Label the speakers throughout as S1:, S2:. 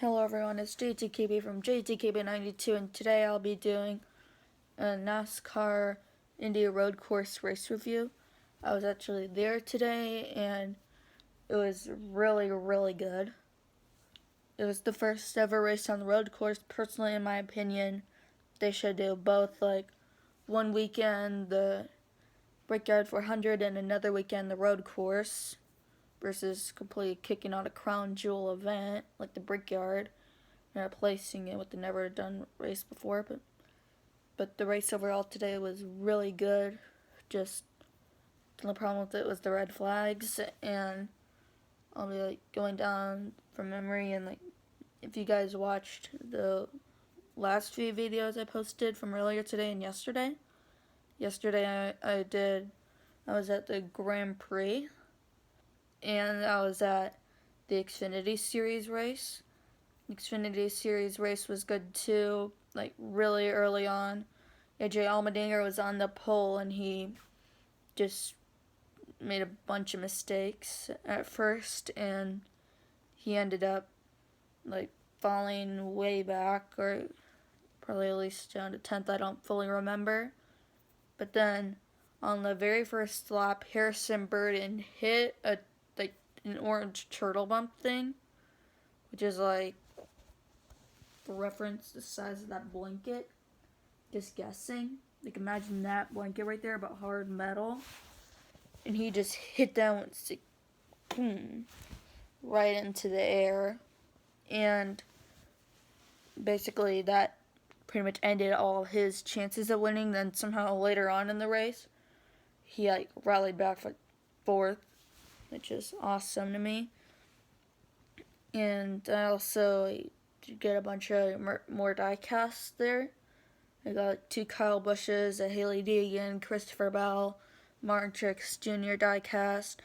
S1: Hello everyone, it's JTKB from JTKB92, and today I'll be doing a NASCAR Indy road course race review. I was actually there today and it was really good. It was the first ever race on the road course. Personally, in my opinion, they should do both, like one weekend the Brickyard 400 and another weekend the road course, versus completely kicking out a crown jewel event like the Brickyard and replacing it with the never done race before. But the race overall today was really good. Just the only problem with it was the red flags, and I'll be going down from memory, and if you guys watched the last few videos I posted from earlier today and yesterday. Yesterday I was at the Grand Prix, and I was at the Xfinity Series race. The Xfinity Series race was good too, really early on. AJ Allmendinger was on the pole and he just made a bunch of mistakes at first, and he ended up falling way back, or probably at least down to 10th. I don't fully remember. But then on the very first lap, Harrison Burton hit an orange turtle bump thing, which is for reference, the size of that blanket. Just guessing. Imagine that blanket right there, but hard metal. And he just hit that one, boom, right into the air. And basically that pretty much ended all his chances of winning. Then somehow later on in the race, he rallied back for fourth, which is awesome to me. And I also get a bunch of more die casts there. I got 2 Kyle Bushes, a Haley Deegan, Christopher Bell, Martin Truex Jr. diecast,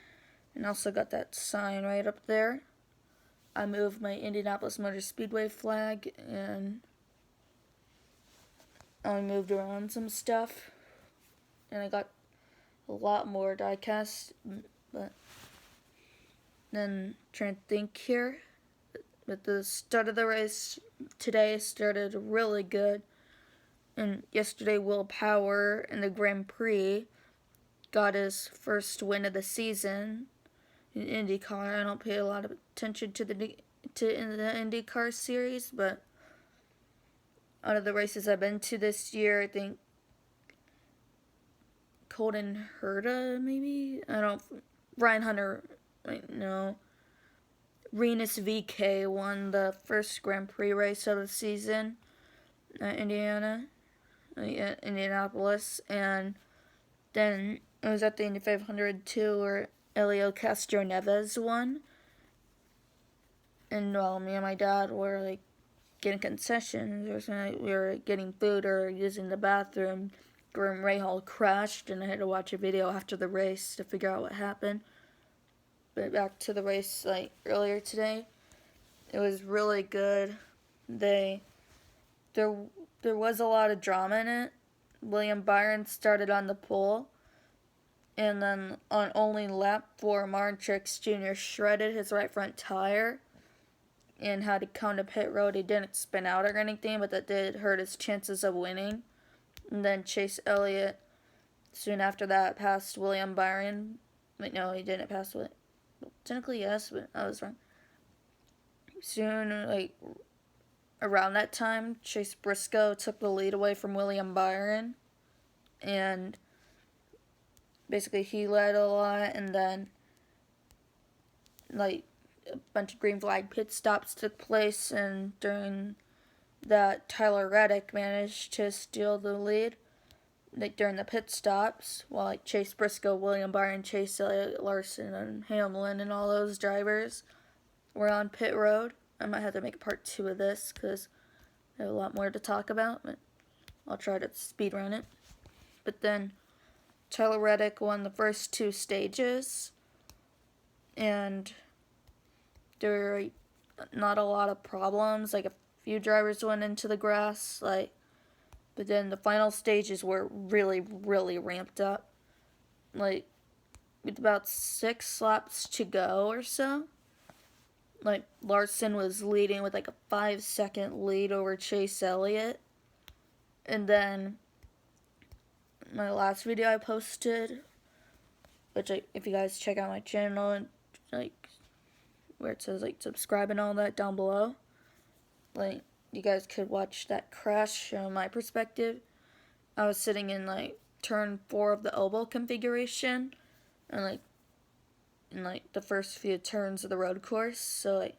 S1: and also got that sign right up there. I moved my Indianapolis Motor Speedway flag, and I moved around some stuff, and I got a lot more diecast. But then trying to think here. But the start of the race today started really good. And yesterday, Will Power in the Grand Prix got his first win of the season in IndyCar. I don't pay a lot of attention to the IndyCar series, but out of the races I've been to this year, I think Colton Herta, maybe? Ryan Hunter, no. Renus VK won the first Grand Prix race of the season at Indianapolis, and then it was at the Indy 500 too, where Elio Castro Neves won. And while me and my dad were getting concessions, or we were getting food or using the bathroom, Grim Rahal crashed, and I had to watch a video after the race to figure out what happened. But back to the race earlier today, it was really good. There was a lot of drama in it. William Byron started on the pole, and then on only lap 4, Martin Truex Jr. shredded his right front tire and had to come to pit road. He didn't spin out or anything, but that did hurt his chances of winning. And then Chase Elliott soon after that passed William Byron. No, he didn't pass William. Technically, yes, but I was wrong. Soon, around that time, Chase Briscoe took the lead away from William Byron, and basically he led a lot, and then a bunch of green flag pit stops took place, and during that, Tyler Reddick managed to steal the lead during the pit stops, while Chase Briscoe, William Byron, Chase Elliott, Larson, and Hamlin, and all those drivers were on pit road. I might have to make a part 2 of this because I have a lot more to talk about, but I'll try to speed run it. But then Tyler Reddick won the first 2 stages, and there were not a lot of problems. A few drivers went into the grass, but then the final stages were really ramped up. With about 6 laps to go or so, like Larson was leading with like a 5-second lead over Chase Elliott. And then my last video I posted, which if you guys check out my channel and like where it says like subscribe and all that down below, like you guys could watch that crash from my perspective. I was sitting in like turn 4 of the oval configuration, and like in like the first few turns of the road course, so like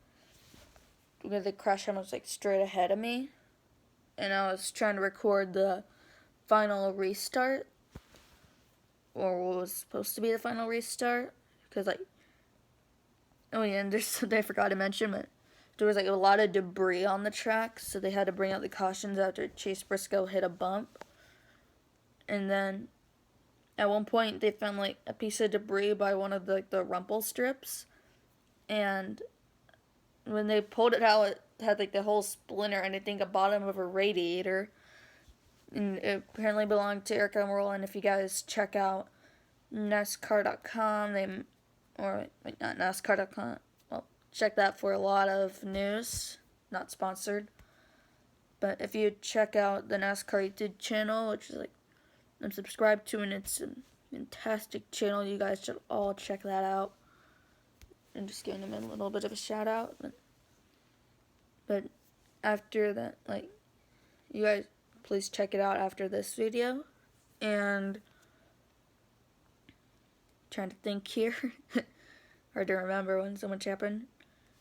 S1: where the crash was like straight ahead of me, and I was trying to record the final restart, or what was supposed to be the final restart, because like, oh yeah, and there's something I forgot to mention, but there was like a lot of debris on the track, so they had to bring out the cautions after Chase Briscoe hit a bump. And then at one point they found like a piece of debris by one of the rumble strips, and when they pulled it out, it had like the whole splinter and I think a bottom of a radiator, and it apparently belonged to Eric Emerald. And if you guys check out NASCAR.com, or like not NASCAR.com, well, check that for a lot of news. Not sponsored, but if you check out the NASCAR YouTube channel, which is like I'm subscribed to, and it's a fantastic channel, you guys should all check that out. I'm just giving them a little bit of a shout out, but after that, like, you guys please check it out after this video. And trying to think here, hard to remember when so much happened,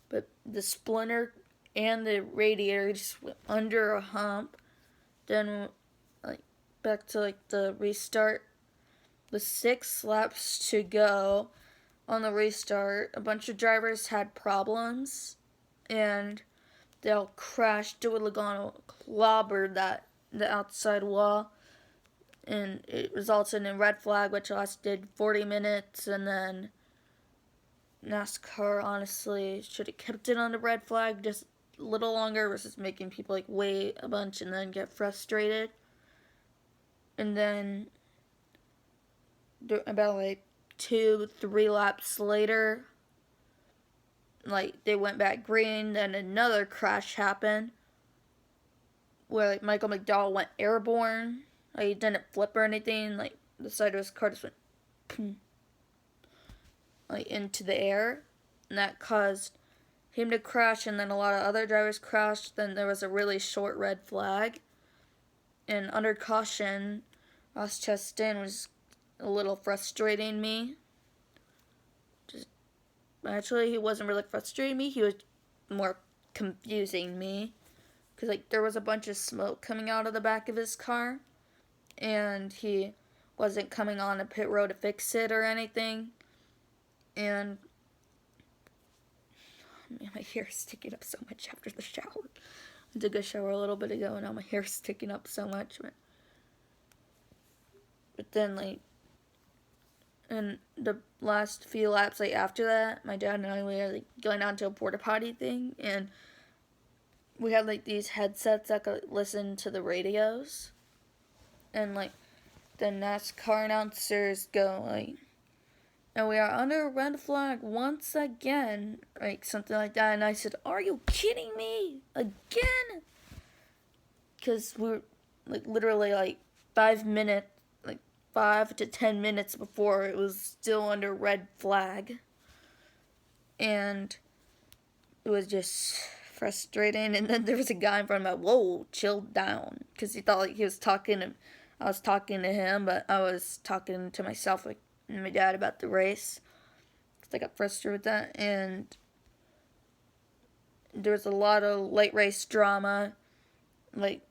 S1: but the splinter and the radiator just went under a hump. Then like back to like the restart, with 6 laps to go on the restart, a bunch of drivers had problems, and they all crashed. Joey Logano clobbered the outside wall, and it resulted in a red flag, which lasted 40 minutes, and then NASCAR honestly should have kept it on the red flag just a little longer versus making people like wait a bunch and then get frustrated. And then about like 2-3 laps later, like they went back green, then another crash happened where like Michael McDowell went airborne. Like he didn't flip or anything, like the side of his car just went like into the air, and that caused him to crash, and then a lot of other drivers crashed. Then there was a really short red flag, and under caution, Ross Chastain was a little frustrating me. Actually, he wasn't really frustrating me, he was more confusing me, because like there was a bunch of smoke coming out of the back of his car, and he wasn't coming on a pit road to fix it or anything. And man, my hair is sticking up so much after the shower. I took a shower a little bit ago, and now my hair's sticking up so much. But then like in the last few laps, like after that, my dad and I were like going down to a porta potty thing, and we had like these headsets that could listen to the radios, and like the NASCAR announcers go like, and we are under a red flag once again, like something like that. And I said, are you kidding me? Again? Because we're like literally like 5 minutes, like 5 to 10 minutes before it was still under red flag. And it was just frustrating. And then there was a guy in front of me, whoa, chill down. Because he thought like he was talking to, I was talking to him, but I was talking to myself, like, and my dad about the race, because I got frustrated with that. And there was a lot of late race drama, like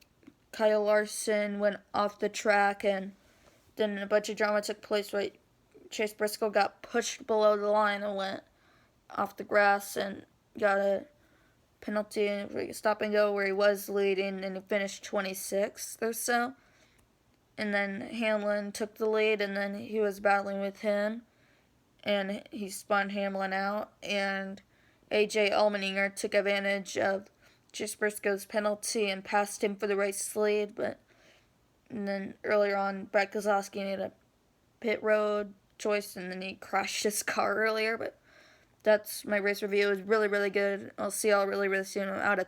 S1: Kyle Larson went off the track, and then a bunch of drama took place where Chase Briscoe got pushed below the line and went off the grass and got a penalty for a stop and go where he was leading, and he finished 26th or so. And then Hamlin took the lead, and then he was battling with him, and he spun Hamlin out, and A.J. Allmendinger took advantage of Chase Briscoe's penalty and passed him for the race lead. But and then earlier on, Brad Keselowski made a pit road choice, and then he crashed his car earlier. But that's my race review. It was really, really good. I'll see y'all really, really soon. I'm out of time.